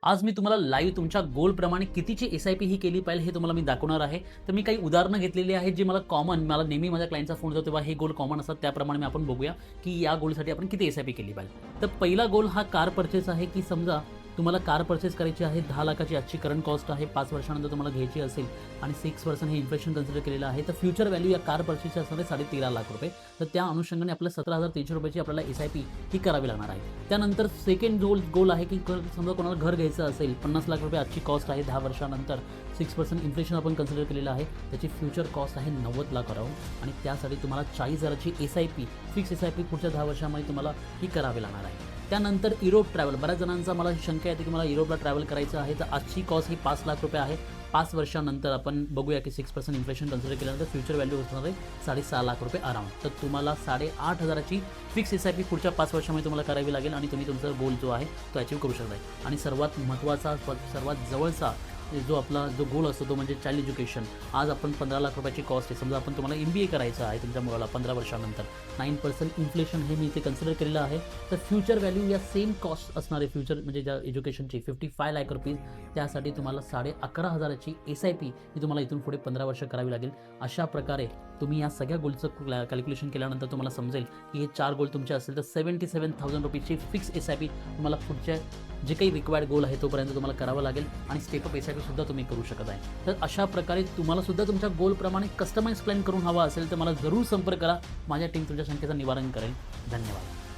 आज मी तुम्हाला लाईव्ह तुमच्या गोलप्रमाणे कितीची एस-आय-पी ही केली पाहिजे हे तुम्हाला मी दाखवणार आहे. तर मी काही उदाहरणं घेतलेली आहेत जी मला नेहमी माझ्या क्लायंटचा फोन येतो तेव्हा हे गोल कॉमन असतात. त्याप्रमाणे मी आपण बघूया की या गोलसाठी आपण किती एस-आय-पी केली पाहिजे. तर पहिला गोल हा कार परचेस आहे की समजा तुम्हाला कार परचेस करायची आहे 10 लाखाची आजची करंट कॉस्ट आहे. 5 वर्षानंतर तुम्हाला घ्यायची असेल आणि 6% हे इन्फ्लेशन कन्सिडर केलेलं आहे. तर फ्युचर व्हॅल्यू या कार परचेसची असणार आहे ₹13.5 लाख रुपये. तर त्या अनुषंगाने आपल्याला ₹17,300 आपल्याला एस-आय-पी ही करावी लागणार आहे. त्यानंतर सेकंड गोल आहे की समजा कोणाला घर घ्यायचं असेल, ₹50 लाख आजची कॉस्ट आहे. 10 वर्षानंतर 6% इन्फ्लेशन आपण कन्सिडर केलेलं आहे. त्याची फ्युचर कॉस्ट आहे ₹90 लाख अराउंड आणि त्यासाठी तुम्हाला 40,000ची एस-आय-पी फिक्स एस-आय-पी पुढच्या 10 वर्षामध्ये तुम्हाला ही करावी लागणार आहे. त्यानंतर युरोप ट्रॅव्हल, बऱ्याच जणांचा मला शंका येते की मला युरोपला ट्रॅव्हल करायचं आहे. तर आजची कॉस्ट ही ₹5 लाख आहे. 5 वर्षानंतर आपण बघूया की 6% इन्फ्लेशन कन्सिडर केल्यानंतर फ्युचर व्हॅल्यू असणार आहे ₹6.5 लाख अराउंड. तर तुम्हाला 8,500ची फिक्स एस-आय-पी पुढच्या 5 वर्षामध्ये तुम्हाला करावी लागेल आणि तुम्ही तुमचा गोल जो आहे तो अचीव्ह करू शकता. आणि सर्वात महत्त्वाचा, सर्वात जवळचा जो गोल असतो तो म्हणजे चाइल्ड एज्युकेशन. आज आपण 15 लाख रुपयाची कॉस्ट आहे. समजा आपण तुम्हाला MBA करायचं आहे तुमच्या मुलाला 15 वर्षानंतर, 9% इन्फ्लेशन हे मी इथे कन्सिडर केलेलं आहे. तर फ्युचर व्हॅल्यू या सेम कॉस्ट असणार आहे फ्युचर म्हणजे ज्या एज्युकेशनची ₹55 लाख. त्यासाठी तुम्हाला 11,500ची एस-आय-पी ही तुम्हाला इथून पुढे 15 वर्ष करावी लागेल. अशा प्रकारे तुम्ही या सगळ्या गोलचं कॅल्क्युलेशन केल्यानंतर तुम्हाला समजेल की हे 4 गोल तुमचे असेल तर ₹77,000ची फिक्स एस-आय-पी तुम्हाला पुढच्या जे काही रिक्वायर्ड गोल आहे तोपर्यंत तुम्हाला करावं लागेल आणि स्टेप अप एस-आय-पी सुद्धा तुम्ही करू शकत आहे. तर अशा प्रकारे तुम्हाला सुद्धा तुमच्या गोलप्रमाणे कस्टमाइज प्लॅन करून हवा असेल तर मला जरूर संपर्क करा. माझ्या टीम तुमच्या शंकेचं निवारण करेल. धन्यवाद.